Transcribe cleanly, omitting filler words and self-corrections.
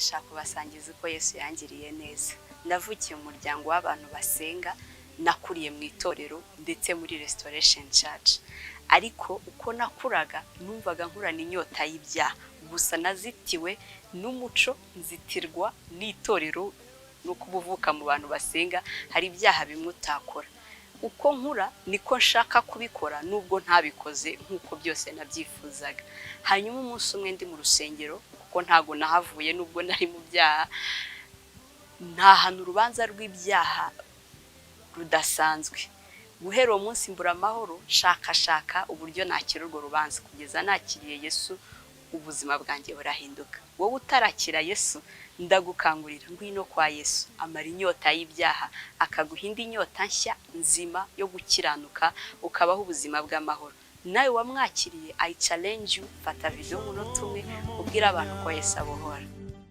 ndashaka kubasangiza uko Yesu yangiriye neza. Navukiye mu muryango w'abantu basenga, nakuriye mu itorero ndetse muri Restoration Church. Ariko uko nakuraga numvaga nkurana inyota y'ibyaha, gusa nazitiwe n'umuco, nzitirwa n'itorero no kubuvuka mu bantu basenga. Hari ibyaha bimwe utakora, uko nkura niko nshaka kubikora nubwo ntabikoze nkuko byose nabyifuzaga. Hanyuma umunsi umwe ndi mu rusengero, kuko ntago nahavuye nubwo nari mu byaha, ntahana urubanza rw'ibyaha rudasanzwe. Guhera uwo munsi mbura amahoro, shaka uburyo nakira urwo rubanza. Kugeza nakiriye Yesu, ubuzima bwanjye burahinduka. Wowe utarakira Yesu, ndagukangurira ngwino kwa Yesu, amara inyota y'ibyaha, akaguha indi nyota nshya nzima yo gukiranuka, ukabaho ubuzima bw'amahoro. Nawe wamwakiriye, I challenge you, fata video y'umunota umwe ubwira abantu ko Yesu abohora.